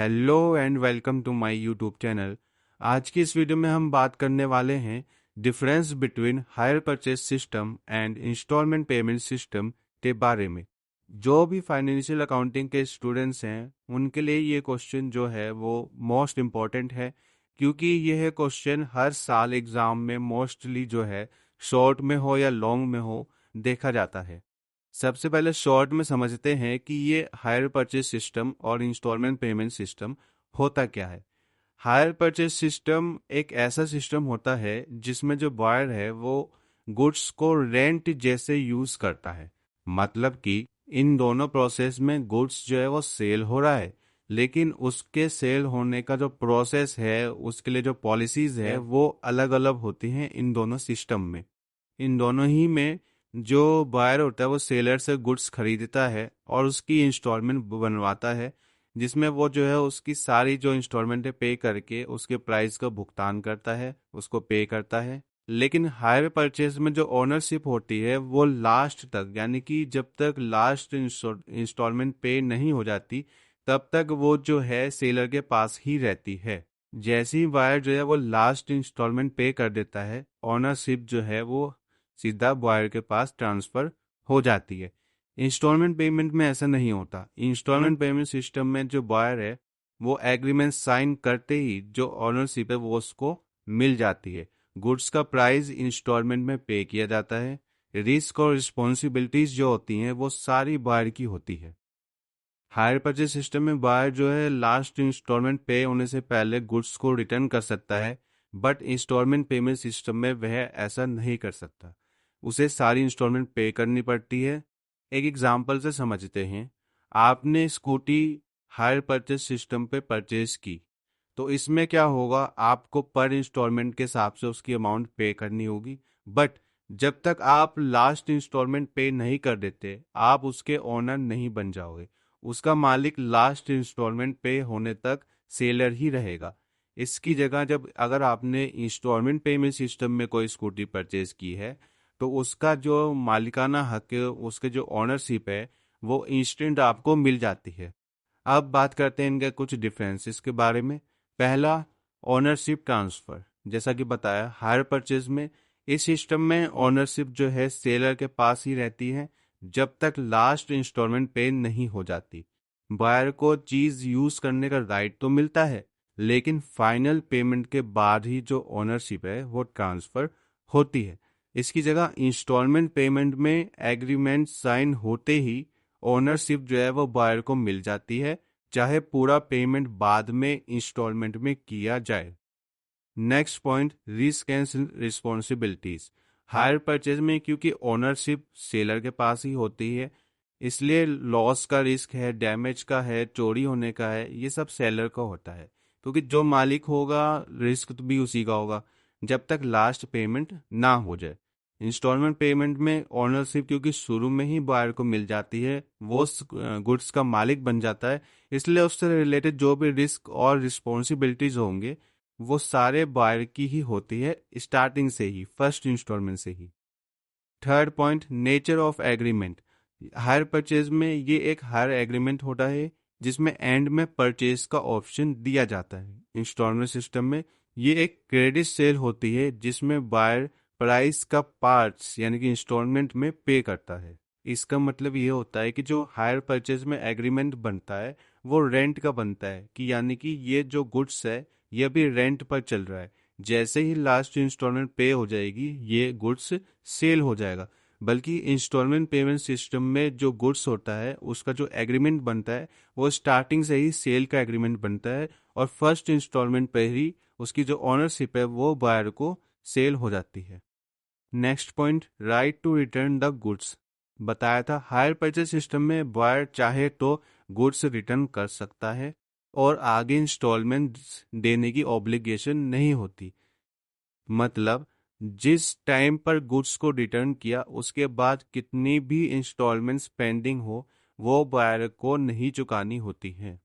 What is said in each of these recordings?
Hello and welcome to my YouTube channel. आज की इस वीडियो में हम बात करने वाले हैं difference between hire purchase system and instalment payment system के बारे में। जो भी फाइनेंशियल अकाउंटिंग के स्टूडेंट्स हैं उनके लिए ये क्वेश्चन जो है वो मोस्ट इम्पॉर्टेंट है, क्योंकि यह क्वेश्चन हर साल एग्जाम में मोस्टली जो है शॉर्ट में हो या लॉन्ग में हो देखा जाता है। सबसे पहले शॉर्ट में समझते हैं कि ये हायर परचेज सिस्टम और इंस्टॉलमेंट पेमेंट सिस्टम होता क्या है। हायर परचेज सिस्टम एक ऐसा सिस्टम होता है जिसमें जो बायर है वो गुड्स को रेंट जैसे यूज करता है। मतलब कि इन दोनों प्रोसेस में गुड्स जो है वो सेल हो रहा है, लेकिन उसके सेल होने का जो प्रोसेस है उसके लिए जो पॉलिसीज है वो अलग अलग होती हैं इन दोनों सिस्टम में। इन दोनों ही में जो बायर होता है वो सेलर से गुड्स खरीदता है और उसकी इंस्टॉलमेंट बनवाता है, जिसमें वो जो है उसकी सारी जो इंस्टॉलमेंट है पे करके उसके प्राइस का भुगतान करता है, उसको पे करता है। लेकिन हायर परचेज में जो ओनरशिप होती है वो लास्ट तक, यानी कि जब तक लास्ट इंस्टॉलमेंट पे नहीं हो जाती तब तक वो जो है सेलर के पास ही रहती है। जैसे ही बायर जो है वो लास्ट इंस्टॉलमेंट पे कर देता है, ओनरशिप जो है वो सीधा बायर के पास ट्रांसफर हो जाती है। इंस्टॉलमेंट पेमेंट में ऐसा नहीं होता। इंस्टॉलमेंट पेमेंट सिस्टम में जो बायर है वो एग्रीमेंट साइन करते ही जो ओनरशिप है वो उसको मिल जाती है। गुड्स का प्राइस इंस्टॉलमेंट में पे किया जाता है। रिस्क और रिस्पॉन्सिबिलिटीज जो होती हैं वो सारी बायर की होती है। हायर परचेज सिस्टम में बायर जो है लास्ट इंस्टॉलमेंट पे होने से पहले गुड्स को रिटर्न कर सकता है, बट इंस्टॉलमेंट पेमेंट सिस्टम में वह ऐसा नहीं कर सकता। उसे सारी इंस्टॉलमेंट पे करनी पड़ती है। एक एग्जांपल से समझते हैं। आपने स्कूटी हायर परचेज सिस्टम पे परचेज की, तो इसमें क्या होगा, आपको पर इंस्टॉलमेंट के हिसाब से उसकी अमाउंट पे करनी होगी। बट जब तक आप लास्ट इंस्टॉलमेंट पे नहीं कर देते आप उसके ओनर नहीं बन जाओगे। उसका मालिक लास्ट इंस्टॉलमेंट पे होने तक सेलर ही रहेगा। इसकी जगह जब अगर आपने इंस्टॉलमेंट पेमेंट सिस्टम में कोई स्कूटी परचेज की है तो उसका जो मालिकाना हक है, उसके जो ओनरशिप है वो इंस्टेंट आपको मिल जाती है। अब बात करते हैं इनके कुछ डिफरेंसेस के बारे में। पहला, ओनरशिप ट्रांसफर। जैसा कि बताया हायर परचेज में इस सिस्टम में ओनरशिप जो है सेलर के पास ही रहती है जब तक लास्ट इंस्टॉलमेंट पे नहीं हो जाती। बायर को चीज यूज करने का राइट तो मिलता है, लेकिन फाइनल पेमेंट के बाद ही जो ओनरशिप है वो ट्रांसफर होती है। इसकी जगह इंस्टॉलमेंट पेमेंट में एग्रीमेंट साइन होते ही ओनरशिप जो है वो बायर को मिल जाती है, चाहे पूरा पेमेंट बाद में इंस्टॉलमेंट में किया जाए। Next point, risk and responsibilities. Higher purchase में क्योंकि ओनरशिप सेलर के पास ही होती है, इसलिए लॉस का रिस्क है, डैमेज का है, चोरी होने का है, ये सब सेलर का होता है। क्योंकि जो मालिक होगा रिस्क तो भी उसी का होगा जब तक लास्ट पेमेंट ना हो जाए। इंस्टॉलमेंट पेमेंट में ओनरशिप क्योंकि शुरू में ही बायर को मिल जाती है, वो गुड्स का मालिक बन जाता है, इसलिए उससे रिलेटेड जो भी रिस्क और रिस्पॉन्सिबिलिटीज होंगे वो सारे बायर की ही होती है, स्टार्टिंग से ही, फर्स्ट इंस्टॉलमेंट से ही। Third point, nature of agreement. Hire purchase में ये एक हायर एग्रीमेंट होता है जिसमें एंड में परचेज का ऑप्शन दिया जाता है। इंस्टॉलमेंट सिस्टम में ये एक क्रेडिट सेल होती है जिसमें बायर प्राइस का पार्ट्स यानी कि इंस्टॉलमेंट में पे करता है। इसका मतलब ये होता है कि जो हायर परचेज में एग्रीमेंट बनता है वो रेंट का बनता है, कि यानी कि ये जो गुड्स है ये भी रेंट पर चल रहा है। जैसे ही लास्ट इंस्टॉलमेंट पे हो जाएगी ये गुड्स सेल हो जाएगा। बल्कि इंस्टॉलमेंट पेमेंट सिस्टम में जो गुड्स होता है उसका जो एग्रीमेंट बनता है वो स्टार्टिंग से ही सेल का एग्रीमेंट बनता है, और फर्स्ट इंस्टॉलमेंट पे ही उसकी जो ओनरशिप है वो बायर को सेल हो जाती है। Next point, right to return the goods. बताया था हायर परचेज सिस्टम में बायर चाहे तो गुड्स रिटर्न कर सकता है और आगे इंस्टॉलमेंट देने की ऑब्लिगेशन नहीं होती। मतलब जिस टाइम पर गुड्स को रिटर्न किया उसके बाद कितनी भी इंस्टॉलमेंट्स पेंडिंग हो वो बायर को नहीं चुकानी होती है।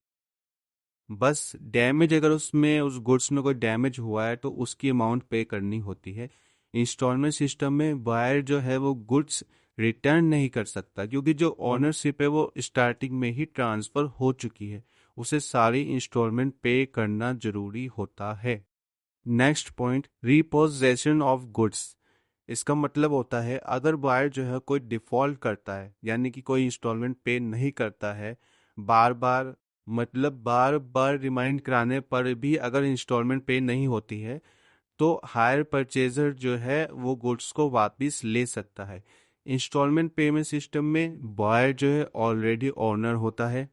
बस डैमेज, अगर उसमें उस गुड्स में कोई डैमेज हुआ है तो उसकी अमाउंट पे करनी होती है। इंस्टॉलमेंट सिस्टम में बायर जो है वो गुड्स रिटर्न नहीं कर सकता, क्योंकि जो ओनरशिप है वो स्टार्टिंग में ही ट्रांसफर हो चुकी है। उसे सारी इंस्टॉलमेंट पे करना जरूरी होता है। Next point, repossession of goods. इसका मतलब होता है अगर बायर जो है कोई डिफॉल्ट करता है, यानी कि कोई इंस्टॉलमेंट पे नहीं करता है, बार बार रिमाइंड कराने पर भी अगर इंस्टॉलमेंट पे नहीं होती है, तो हायर परचेजर जो है वो गुड्स को वापस ले सकता है। इंस्टॉलमेंट पेमेंट सिस्टम में बायर जो है ऑलरेडी ओनर होता है,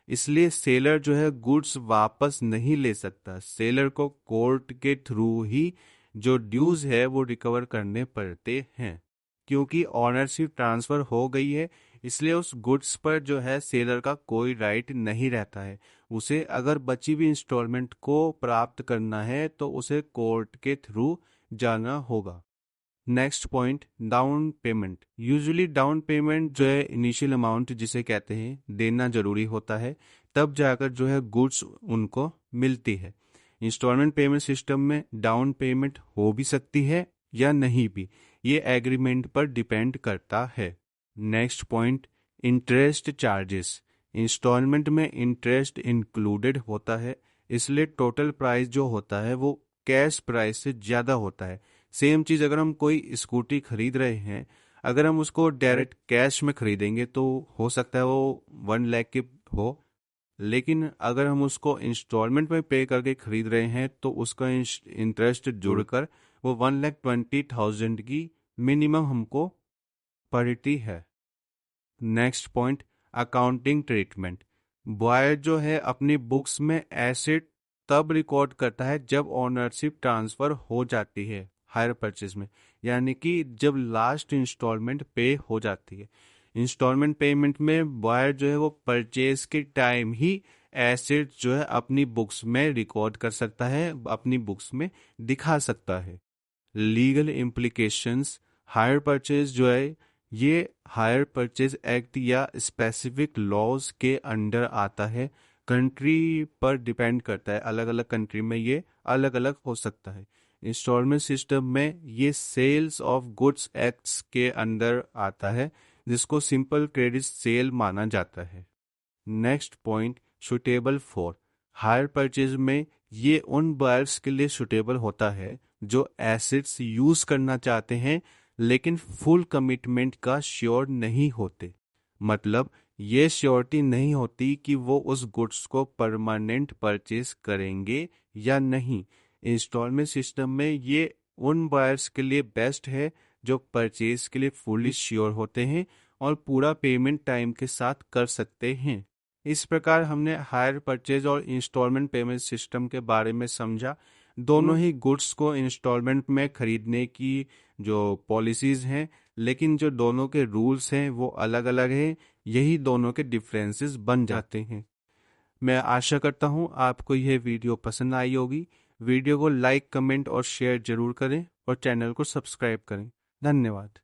इसलिए सेलर जो है गुड्स वापस नहीं ले सकता। सेलर को कोर्ट के थ्रू ही जो ड्यूज है वो रिकवर करने पड़ते हैं। क्योंकि ऑनरशिप ट्रांसफर हो गई है, इसलिए उस गुड्स पर जो है सेलर का कोई राइट नहीं रहता है। उसे अगर बची हुई इंस्टॉलमेंट को प्राप्त करना है तो उसे कोर्ट के थ्रू जाना होगा। Next point, down payment. Usually down payment जो है इनिशियल अमाउंट जिसे कहते हैं देना जरूरी होता है, तब जाकर जो है गुड्स उनको मिलती है। इंस्टॉलमेंट पेमेंट सिस्टम में डाउन पेमेंट हो भी सकती है या नहीं भी, ये एग्रीमेंट पर डिपेंड करता है। Next point, interest charges. Installment में इंटरेस्ट इंक्लूडेड होता है, इसलिए टोटल प्राइस जो होता है वो कैश प्राइस से ज़्यादा होता है। सेम चीज़ अगर हम कोई स्कूटी खरीद रहे हैं, अगर हम उसको डायरेक्ट कैश में खरीदेंगे तो हो सकता है वो 1 लाख की हो, लेकिन अगर हम उसको इंस्टॉलमेंट में पे करके खरीद रहे हैं तो उसका इंटरेस्ट जुड़कर वो 1,20,000 की मिनिमम हमको पड़ती है। Next point, accounting treatment. Buyer जो है अपनी बुक्स में एसेट तब रिकॉर्ड करता है जब ओनरशिप ट्रांसफर हो जाती है हायर परचेज में, यानी कि जब लास्ट इंस्टॉलमेंट पे हो जाती है। इंस्टॉलमेंट पेमेंट में बॉयर जो है वो परचेज के टाइम ही एसेट जो है अपनी बुक्स में रिकॉर्ड कर सकता है, अपनी बुक्स में दिखा सकता है। लीगल इम्प्लीकेशंस, हायर परचेज जो है ये हायर परचेज एक्ट या स्पेसिफिक लॉज के अंडर आता है। कंट्री पर डिपेंड करता है, अलग अलग कंट्री में ये अलग अलग हो सकता है। इंस्टॉलमेंट सिस्टम में ये सेल्स ऑफ गुड्स एक्ट्स के अंदर आता है, जिसको सिंपल क्रेडिट सेल माना जाता है। Next point, suitable for. Higher purchase में ये उन बायर्स के लिए सुटेबल होता है जो एसेट्स यूज करना चाहते हैं लेकिन फुल कमिटमेंट का श्योर नहीं होते। मतलब ये श्योरिटी नहीं होती कि वो उस गुड्स को परमानेंट परचेज करेंगे या नहीं। इंस्टॉलमेंट सिस्टम में ये उन बायर्स के लिए बेस्ट है जो परचेज के लिए फुली श्योर होते हैं और पूरा पेमेंट टाइम के साथ कर सकते हैं। इस प्रकार हमने हायर परचेज और इंस्टॉलमेंट पेमेंट सिस्टम के बारे में समझा। दोनों ही गुड्स को इंस्टॉलमेंट में खरीदने की जो पॉलिसीज हैं, लेकिन जो दोनों के रूल्स हैं वो अलग अलग हैं। यही दोनों के डिफरेंसेस बन जाते हैं। मैं आशा करता हूँ आपको यह वीडियो पसंद आई होगी। वीडियो को लाइक, कमेंट और शेयर जरूर करें और चैनल को सब्सक्राइब करें। धन्यवाद।